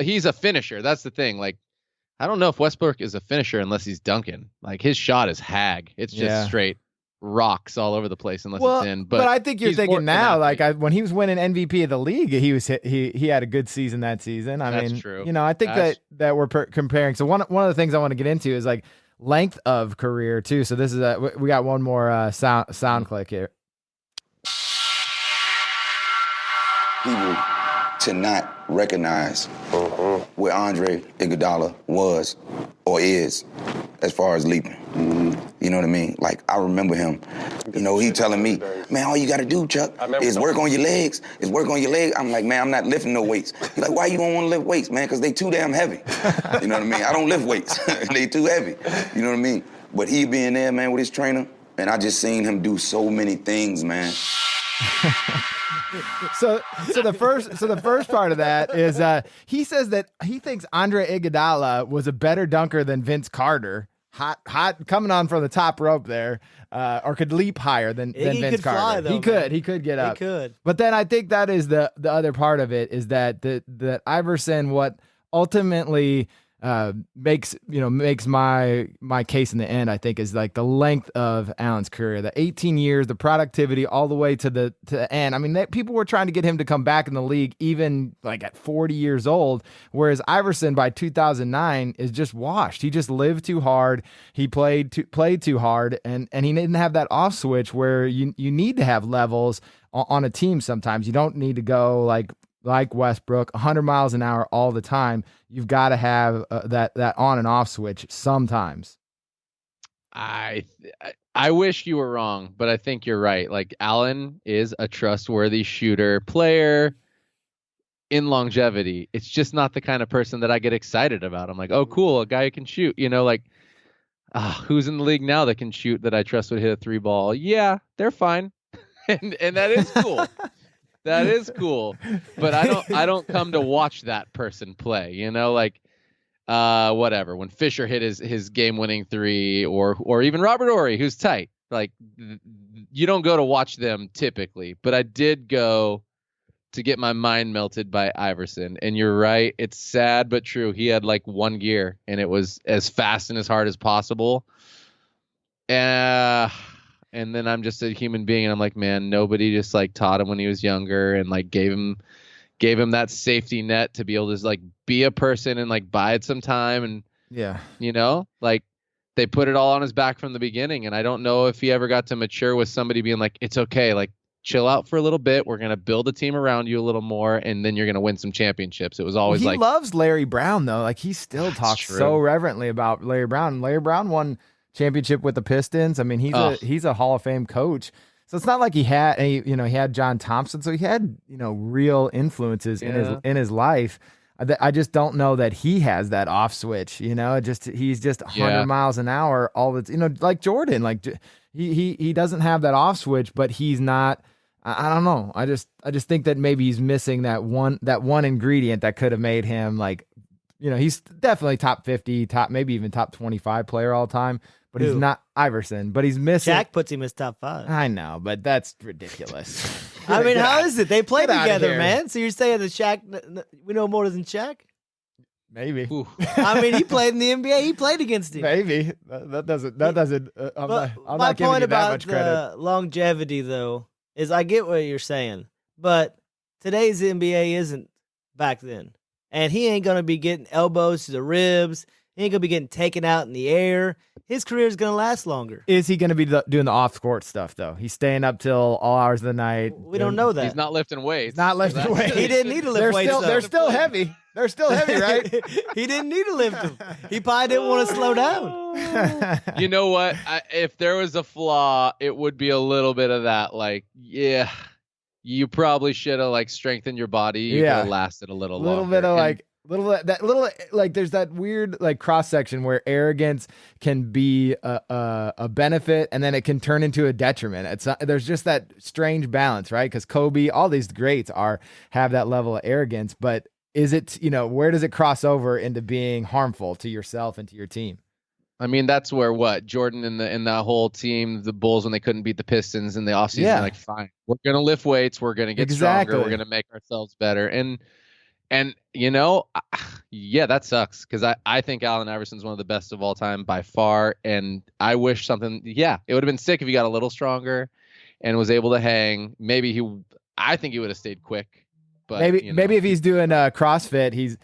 He's a finisher. That's the thing. Like, I don't know if Westbrook is a finisher unless he's dunking. Like, his shot is hag. It's just straight rocks all over the place unless it's in. But I think you're he's more thinking of an now, athlete. like when he was winning MVP of the league, he had a good season that season. I That's mean, true. you know, I think that we're comparing. So one of the things I want to get into is like length of career too. So this is we got one more sound click here. People to not recognize where Andre Iguodala was or is as far as leaping. You know what I mean? Like, I remember him, you know, he telling me, man, all you got to do, Chuck, is work on your legs. Is work on your legs. I'm like, man, I'm not lifting no weights. He's like, why you don't want to lift weights, man? Because they too damn heavy. You know what I mean? I don't lift weights. They too heavy. You know what I mean? But he being there, man, with his trainer, and I just seen him do so many things, man. So the first part of that is he says that he thinks Andre Iguodala was a better dunker than Vince Carter. Hot coming on from the top rope there, or could leap higher than Iggy Vince could Carter. fly, though, He could get up. He could. But then I think that is the other part of it is that Iverson, what ultimately makes my case in the end, I think, is like the length of Allen's career, the 18 years, the productivity all the way to the end. I mean, people were trying to get him to come back in the league even like at 40 years old, whereas Iverson by 2009 is just washed. He just lived too hard. He played too hard, and he didn't have that off switch where you need to have levels on a team. Sometimes you don't need to go like Westbrook, 100 miles an hour all the time. You've got to have that on and off switch sometimes. I wish you were wrong, but I think you're right. Like, Allen is a trustworthy shooter player in longevity. It's just not the kind of person that I get excited about. I'm like, oh, cool, a guy who can shoot. You know, like, who's in the league now that can shoot that I trust would hit a 3-ball? Yeah, they're fine, and that is cool. That is cool, but I don't come to watch that person play, you know, like whatever. When Fisher hit his game-winning 3, or even Robert Horry, who's tight, like, you don't go to watch them typically, but I did go to get my mind melted by Iverson. And you're right, it's sad but true. He had like one gear, and it was as fast and as hard as possible. And then I'm just a human being, and I'm like, man, nobody just like taught him when he was younger and like gave him that safety net to be able to just like be a person and like bide some time. And Yeah. you know, like, they put it all on his back from the beginning. And I don't know if he ever got to mature with somebody being like, it's okay, like, chill out for a little bit. We're gonna build a team around you a little more, and then you're gonna win some championships. It was always he like loves Larry Brown though. Like he still That's talks true. so reverently about Larry Brown. Larry Brown won championship with the Pistons. I mean, he's a Hall of Fame coach. So it's not like he had John Thompson. So he had, real influences in his life. I just don't know that he has that off switch, he's just 100 miles an hour all the, like Jordan, like he doesn't have that off switch, but he's not, I don't know. I just think that maybe he's missing that one ingredient that could have made him like, he's definitely top 50, maybe even top 25 player all time, but he's not Iverson, but he's missing. Shaq puts him as top 5. I know, but that's ridiculous. I mean, how is it? They play Get outta together, here. man. So you're saying that Shaq, we know more than Shaq? Maybe. Ooh. I mean, he played in the NBA. He played against him. Maybe that doesn't. I'm But not my giving point you that about much credit. the longevity, though, is I get what you're saying, but today's NBA isn't back then, and he ain't gonna be getting elbows to the ribs. He ain't gonna be getting taken out in the air. His career is gonna last longer. Is he going to be doing the off-court stuff though? He's staying up till all hours of the night. We don't know that. He's not lifting weights. He's not lifting That's- weights. He didn't need to lift weights. They're though. still heavy. They're still heavy, right? He didn't need to lift them. He probably didn't want to slow down. You know what? If there was a flaw, it would be a little bit of that. Like, yeah, you probably should have like strengthened your body. You could have lasted a little longer. bit of And like there's that weird like cross section where arrogance can be a benefit and then it can turn into a detriment. It's not, there's just that strange balance, right? Because Kobe, all these greats have that level of arrogance, but is it, where does it cross over into being harmful to yourself and to your team? I mean, that's where Jordan and the whole team, the Bulls, when they couldn't beat the Pistons in the offseason, like, fine, we're gonna lift weights, we're gonna get stronger, we're gonna make ourselves better, and yeah, that sucks because I think Allen Iverson's one of the best of all time by far, and I wish it would have been sick if he got a little stronger and was able to hang. I think he would have stayed quick. But maybe if he's doing CrossFit, he's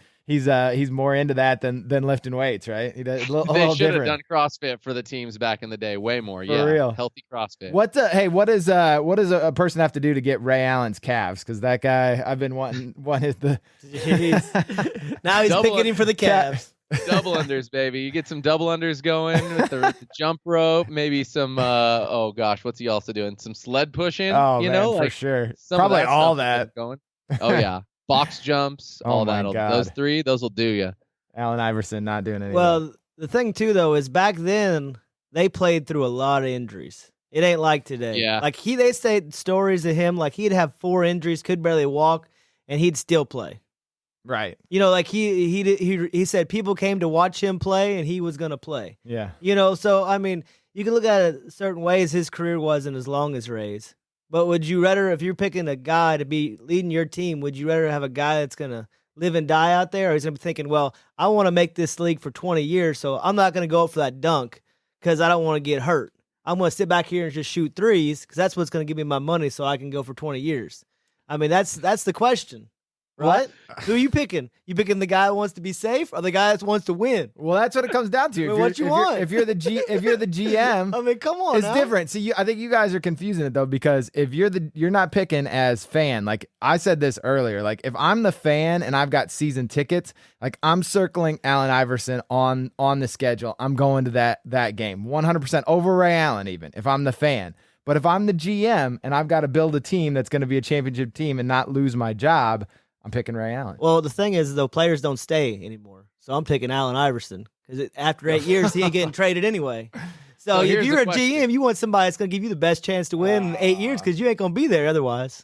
more into that than lifting weights, right? He does a little they should different. have done CrossFit for the teams back in the day, way more. For real. Healthy CrossFit. What does a person have to do to get Ray Allen's calves? Because that guy, I've been wanting the. Now he's picking him for the Cavs. Double unders, baby. You get some double unders going with the jump rope, maybe some oh gosh, what's he also doing? Some sled pushing. Oh, man, for sure. some of Probably that all stuff that. going. Oh yeah, box jumps, Oh all my that. God. Those three, those will do you. Allen Iverson not doing anything. Well, the thing too though is back then they played through a lot of injuries. It ain't like today. Yeah. Like they say stories of him like he'd have 4 injuries, could barely walk, and he'd still play. right. Like he said people came to watch him play and he was gonna play. Yeah. So I mean, you can look at it certain ways. His career wasn't as long as Ray's. But would you rather, if you're picking a guy to be leading your team, would you rather have a guy that's going to live and die out there? Or is he thinking, well, I want to make this league for 20 years, so I'm not going to go up for that dunk because I don't want to get hurt. I'm going to sit back here and just shoot threes because that's what's going to give me my money so I can go for 20 years. I mean, that's the question, right? Who are you picking? You picking the guy that wants to be safe or the guy that wants to win? Well, that's what it comes down to. I mean, what you want? If you're the GM, I mean, come on. it's now. different. See, I think you guys are confusing it though, because if you're not picking as fan. Like I said this earlier, like if I'm the fan and I've got season tickets, like I'm circling Allen Iverson on the schedule. I'm going to that game 100% over Ray Allen, even if I'm the fan. But if I'm the GM and I've got to build a team that's going to be a championship team and not lose my job, I'm picking Ray Allen. Well, the thing is, though, players don't stay anymore. So I'm picking Allen Iverson because after 8 years, he ain't getting traded anyway. So Well, if here's you're the a question. GM, you want somebody that's going to give you the best chance to win in 8 years because you ain't going to be there otherwise.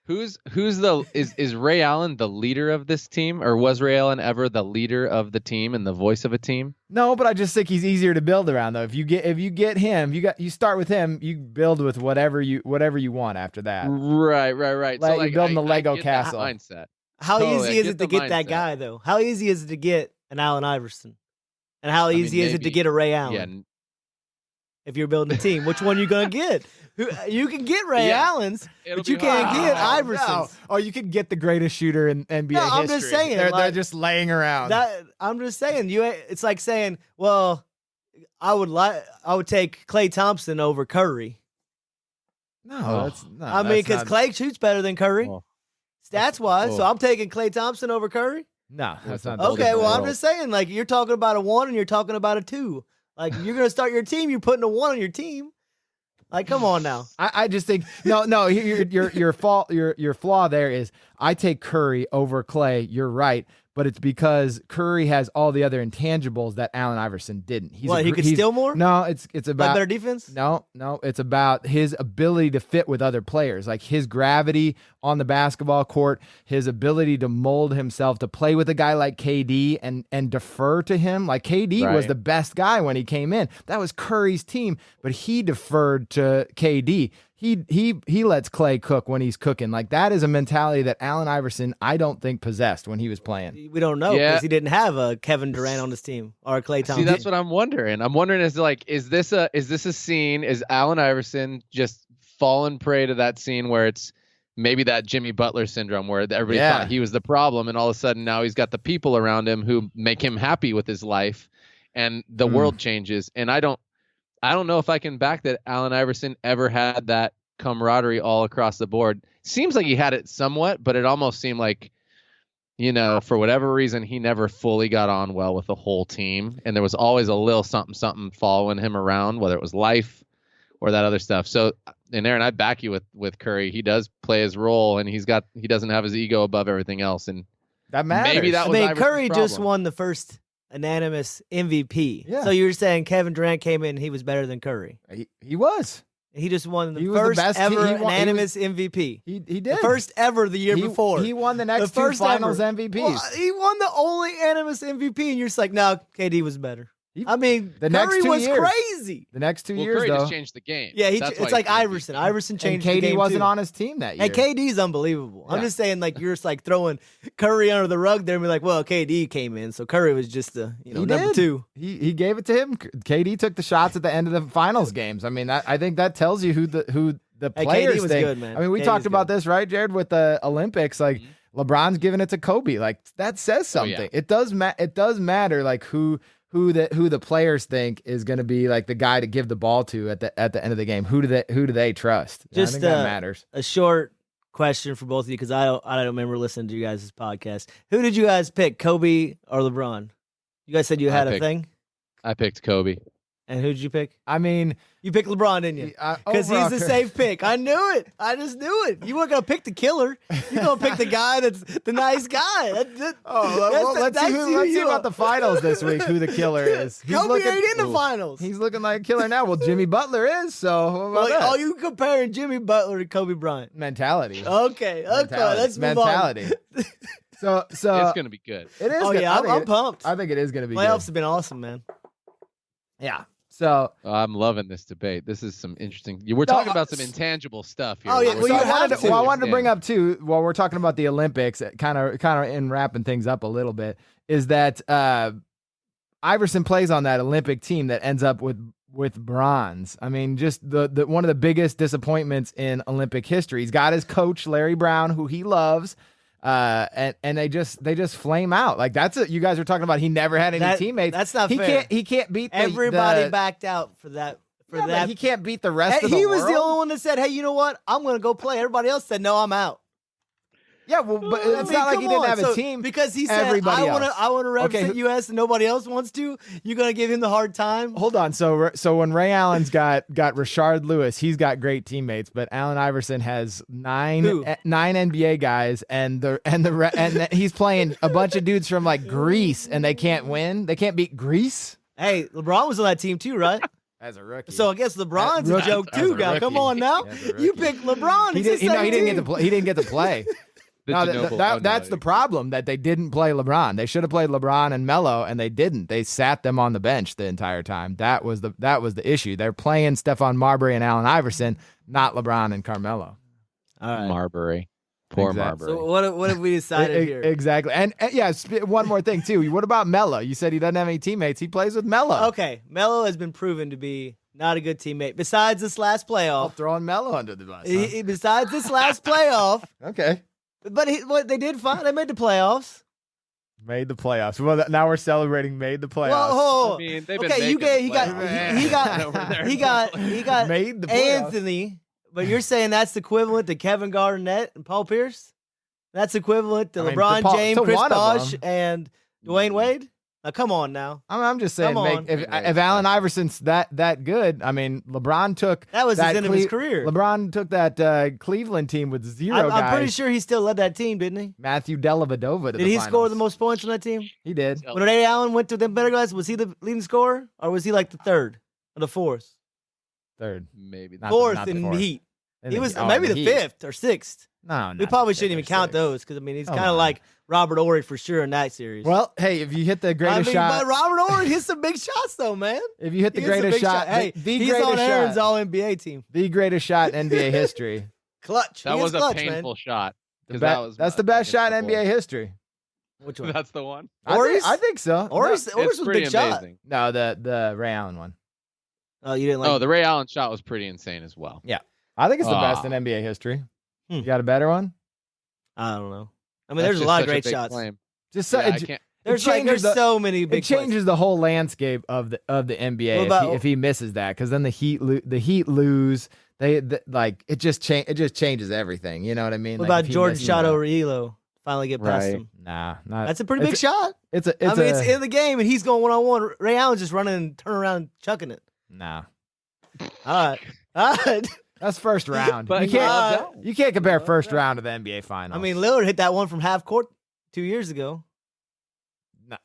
Who's is Ray Allen the leader of this team, or was Ray Allen ever the leader of the team and the voice of a team? No, but I just think he's easier to build around though. If you get him, you start with him, you build with whatever you want after that. Right. Like, you're building the Lego I get castle. that mindset. How Totally, I easy is get it to the get that mindset. guy, though? How easy is it to get an Allen Iverson? And how mean, easy is it to maybe- get a Ray Allen? Yeah, If you're building a team, which one you going to get? You can get Ray Yeah. Allen's, It'll but you be can't hard. get No. Iverson's. Oh, you could get the greatest shooter in NBA No, I'm history. just saying, They're like- just laying around. I'm just saying, it's like saying, well, I would take Klay Thompson over Curry. No, that's no. I mean, that's because not- Clay shoots better than Curry, Oh. stats wise. So Oh. I'm taking Klay Thompson over Curry. no, that's not. Whole Okay, different well, I'm world. just saying, like, you're talking about a 1 and you're talking about a 2. Like, you're gonna start your team, you're putting a 1 on your team. Like, come on now. I just think no. Your fault. Your flaw there is I take Curry over Clay. You're right, but it's because Curry has all the other intangibles that Allen Iverson didn't. He Could steal more? No, it's Like about better defense? No, it's about his ability to fit with other players, like his gravity on the basketball court, his ability to mold himself to play with a guy like KD and defer to him. Like KD was Right. the best guy when he came in. That was Curry's team, but he deferred to KD. He lets Clay cook when he's cooking. Like that is a mentality that Allen Iverson I don't think possessed when he was playing. We don't know because Yeah. he didn't have a Kevin Durant on his team or a Klay Thompson. See, that's what I'm wondering. I'm wondering is this a scene? Is Allen Iverson just fallen prey to that scene where it's maybe that Jimmy Butler syndrome where everybody Yeah. thought he was the problem, and all of a sudden now he's got the people around him who make him happy with his life, and the world changes. And I don't know if I can back that Allen Iverson ever had that camaraderie all across the board. Seems like he had it somewhat, but it almost seemed like, for whatever reason, he never fully got on well with the whole team. And there was always a little something following him around, whether it was life or that other stuff. So, and Aaron, I back you with Curry. He does play his role, and he doesn't have his ego above everything else. And That matters. maybe that I was mean, Iverson's Curry just problem. won the first unanimous MVP. Yeah. So you're saying Kevin Durant came in and he was better than Curry. he was. He just won the He was the first best. ever He won- unanimous MVP. He did. The first ever the year He- before. He won the next The two first finals ever. MVPs. Well, he won the only unanimous MVP, and you're just like, no, KD was better. He- I mean, the next Curry 2 was years. crazy. The next 2 Well, years, Curry though, just changed the game. Yeah, That's why it's like he's MVP. Iverson. Iverson and changed the KD game wasn't too. on his team that year. And KD's unbelievable. I'm Yeah. just saying, like, you're just like throwing Curry under the rug there and be like, well, KD came in, so Curry was just the He number did. 2. He gave it to him. KD took the shots at the end of the finals games. I mean, I think that tells you who the Hey, players KD was think. good, man. I mean, we KD talked was about good. this, right, Jared, with the Olympics. Like LeBron's giving it to Kobe. Like that says Oh, yeah. something. It does matter. Like who the players think is going to be like the guy to give the ball to at the end of the game. Who do they trust? I Just, think that matters. A short question for both of you because I don't remember listening to you guys' podcast. Who did you guys pick, Kobe or LeBron? You guys said you had a picked- thing, I picked Kobe. and who did you pick? I mean, You picked LeBron, didn't you? Because he's the safe pick. I knew it. I just knew it. You weren't gonna pick the killer. You're gonna pick the guy that's the nice guy. Let's see about the finals this week. Who the killer is? Kobe ain't in the finals. He's looking like a killer now. Well, Jimmy Butler is. So how about that? Oh, you comparing Jimmy Butler to Kobe Bryant? mentality. Okay, let's move mentality. So It's gonna be good. it is. on. Oh good. yeah, I think I'm pumped. I think it is going to be Playoffs good. have been awesome, man. Yeah. So I'm loving this debate. This is some interesting. We're No, talking about some intangible stuff here. Oh, yeah, We're well, you talking I have wanted, to. well, I wanted to bring up too, while we're talking about the Olympics, kind of in wrapping things up a little bit, is that Iverson plays on that Olympic team that ends up with bronze. I mean, just the one of the biggest disappointments in Olympic history. He's got his coach Larry Brown, who he loves. And they just flame out. Like you guys were talking about. He never had any teammates. That's not he fair. He can't beat Everybody backed out for that. For but that, he can't beat the rest of the he world. was the only one that said, "Hey, you know what? I'm going to go play." Everybody else said, "No, I'm out." Yeah, well, but I it's mean, not like come he didn't on. have So, a team. because he said, everybody "I want else. to represent Okay, U.S. and nobody else wants to." You're going to give him the hard time. Hold on. So when Ray Allen's got Rashard Lewis, he's got great teammates, but Allen Iverson has nine Who? NBA guys, and he's playing a bunch of dudes from like Greece, and they can't win. They can't beat Greece Hey, LeBron was on that team too, right? as a rookie. So I guess LeBron's a Rookie. joke As too, a guy. rookie. Come on now. As a You rookie. picked LeBron. he He's didn't get team. to play. He didn't get to play. The No, Ginobili- that- oh, no, that's the problem, that they didn't play LeBron. They should have played LeBron and Melo, and they didn't. They sat them on the bench the entire time. That was the issue. They're playing Stephon Marbury and Allen Iverson, not LeBron and Carmelo. All right. Marbury. Poor Exactly. Marbury. So what have we decided here? Exactly. And yeah, one more thing too. What about Melo? You said he doesn't have any teammates. He plays with Melo. Okay, Melo has been proven to be not a good teammate. Besides this last I'll playoff, throw Melo under the bus. huh? besides this last playoff, Okay. but what they did fine. They made the playoffs. Made the playoffs. Well, now we're celebrating made the playoffs. Whoa, I mean, they've been okay, you making gave the playoffs. he got Over there. he got Made the playoffs. Anthony But you're saying that's equivalent to Kevin Garnett and Paul Pierce? That's equivalent to I mean, LeBron to James, to Chris one of Bosh, them. and Dwayne Wade? Now, come on now. I'm just saying, Come on. if Allen Iverson's that good, I mean, LeBron took That was his that end of his career. LeBron took that Cleveland team with 0 guys. I'm pretty sure he still led that team, didn't he? Matthew Dellavedova to Did the he finals. score the most points on that team? He did. Oh. When Ray Allen went to them better guys, was he the leading scorer? Or was he like the third or the fourth? Third. Maybe. Not Fourth the in fourth. Heat. In He the was Heat. Oh, maybe in the Heat. fifth or sixth. No, We not probably the shouldn't even fifth or count sixth. those because, I mean, he's Come kind of on. like Robert Ory for sure in that series. Well, hey, if you hit the I greatest mean, shot, but Robert Ory hits some big shots, though, man. if you hit the He hits some greatest big shot, Hey, the he's greatest on Aaron's shot, All-NBA team. the greatest shot in NBA history. Clutch. That He was is clutch, a painful shot. The 'cause be- that was that's my the best second shot in couple. NBA history. Man. Which one? That's the one. Ory's? I think so. Ory's It's was a pretty big shot. amazing. No, the Ray Allen one. Oh, you didn't like Oh, the Ray Allen shot was pretty insane as well. I think it's the best Ah. in NBA history. Hmm. You got a better one? I don't know. I mean, That's there's a just lot of such great big shots. claim. Just so, Yeah, I it, can't. There's changes the- so many big it changes the whole landscape of the NBA What if, about- if he misses that, because then the Heat lose. Like it just changes everything. You know what I mean? What Like, about if he Jordan misses shot that- over Elo? Finally get past Right. him. Nah, not. That's a pretty big it's shot. It's a. I mean, it's in the game, and he's going one-on-one. Ray Allen's just running and turning around and chucking it. Nah, All right. All right. that's first round. But you can't. uh, You can't compare first round of the NBA finals. I mean, Lillard hit that one from half court 2 years ago.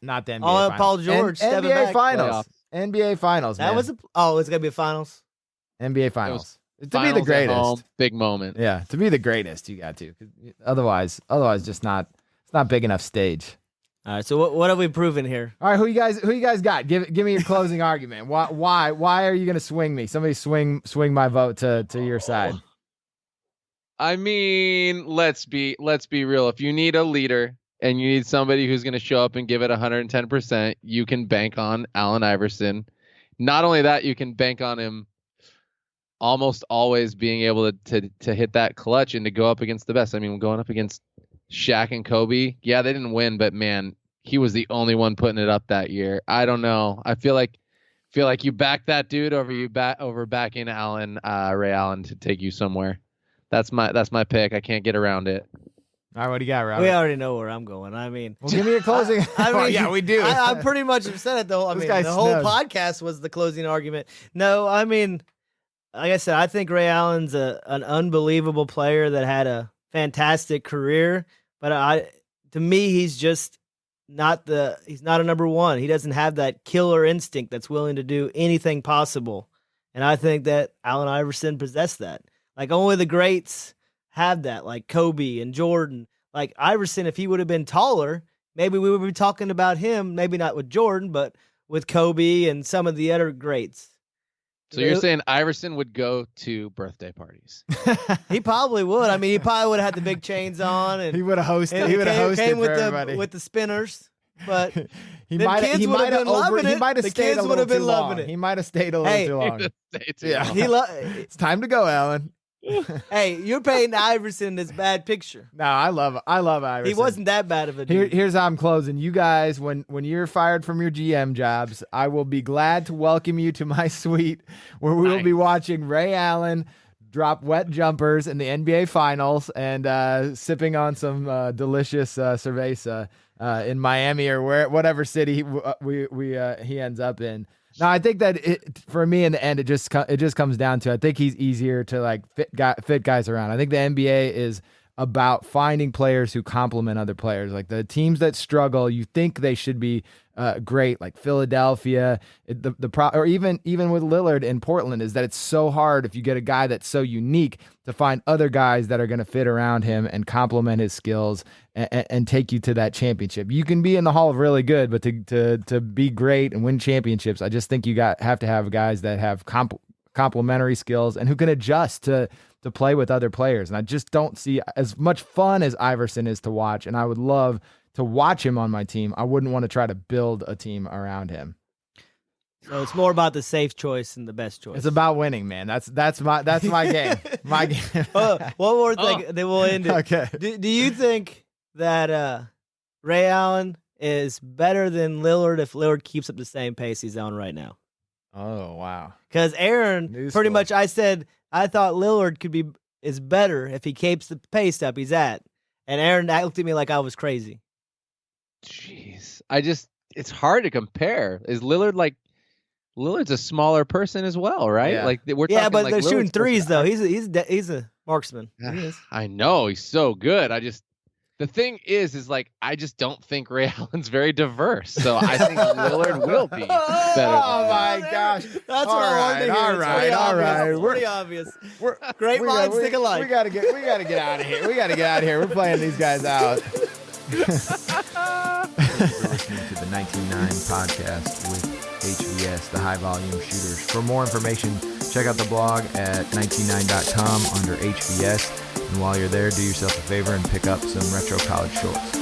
not the NBA Oh, finals. Paul George stepping NBA back. finals. NBA finals. That man. was it's going to be a finals. NBA finals. To be the Finals at greatest. home, big moment. Yeah, to be the greatest, you got to. 'Cause otherwise, just not. It's not big enough stage. All right. So what have we proven here? All right, who you guys got? Give me your closing argument. Why are you gonna swing me? Somebody swing my vote to your side. I mean, let's be real. If you need a leader and you need somebody who's going to show up and give it 110%, you can bank on Allen Iverson. Not only that, you can bank on him almost always being able to hit that clutch and to go up against the best. I mean, going up against Shaq and Kobe, yeah, they didn't win, but man, he was the only one putting it up that year. I don't know. I feel like you back that dude over backing Ray Allen to take you somewhere. That's my pick. I can't get around it. All right, what do you got, Robert? We already know where I'm going. I mean, Well, give me your closing. I Oh, mean, yeah, we do. I pretty much have said it though. I This mean, guy's the whole snug. podcast was the closing argument. No, I mean, like I said, I think Ray Allen's an unbelievable player that had a fantastic career. But to me, he's just he's not a number one. He doesn't have that killer instinct that's willing to do anything possible. And I think that Allen Iverson possessed that. Like only the greats have that, like Kobe and Jordan. Like Iverson, if he would have been taller, maybe we would be talking about him, maybe not with Jordan, but with Kobe and some of the other greats. So you're saying Iverson would go to birthday parties? He probably would. I mean, he probably would have had the big chains on, and He would have hosted. and He would have hosted came for everybody. with the spinners. But he them might kids would have been loving He it. might have The stayed kids a would little have been too loving long. it. He might have stayed a little Hey, too long. Yeah. he It's time to go, Alan. Hey, you're painting Iverson this bad picture. No, I love Iverson. He wasn't that bad of a Here, dude. here's how I'm closing. You guys, when you're fired from your GM jobs, I will be glad to welcome you to my suite where we will be watching Ray Allen drop wet jumpers in the NBA Finals and sipping on some delicious cerveza in Miami or whatever city he ends up in. No, I think that for me in the end, it just comes down to I think he's easier to like fit guys around. I think the NBA is about finding players who complement other players. Like the teams that struggle, you think they should be great, like Philadelphia. Or even with Lillard in Portland, is that it's so hard if you get a guy that's so unique to find other guys that are going to fit around him and complement his skills and take you to that championship. You can be in the Hall of Really Good, but to be great and win championships, I just think you have to have guys that have complementary skills and who can adjust to play with other players. And I just don't see as much fun as Iverson is to watch. And I would love to watch him on my team. I wouldn't want to try to build a team around him. So it's more about the safe choice and the best choice. It's about winning, man. That's my game. My game. One more thing, then we'll end it. Okay. Do you think that Ray Allen is better than Lillard if Lillard keeps up the same pace he's on right now? Oh, wow. Because Aaron, News pretty flash. much, I said I thought Lillard is better if he keeps the pace up he's at. And Aaron looked at me like I was crazy. Jeez. It's hard to compare. Is Lillard's a smaller person as well, right? Yeah. Like we're Yeah, talking but like they're shooting Lillard's threes though. person- He's a marksman. He is. I know he's so good. The thing is like I just don't think Ray Allen's very diverse. So I think Lillard will be better. Oh than my him. gosh. That's what I wanted to hear. All It's right, pretty all obvious. right. It's pretty obvious. We're, Great minds think alike. We gotta get out of here. We gotta get out of here. We're playing these guys out. You're listening to the 19.9 podcast with HVS, the High Volume Shooters. For more information, check out the blog at 19.9.com under HVS. And while you're there, do yourself a favor and pick up some retro college shorts.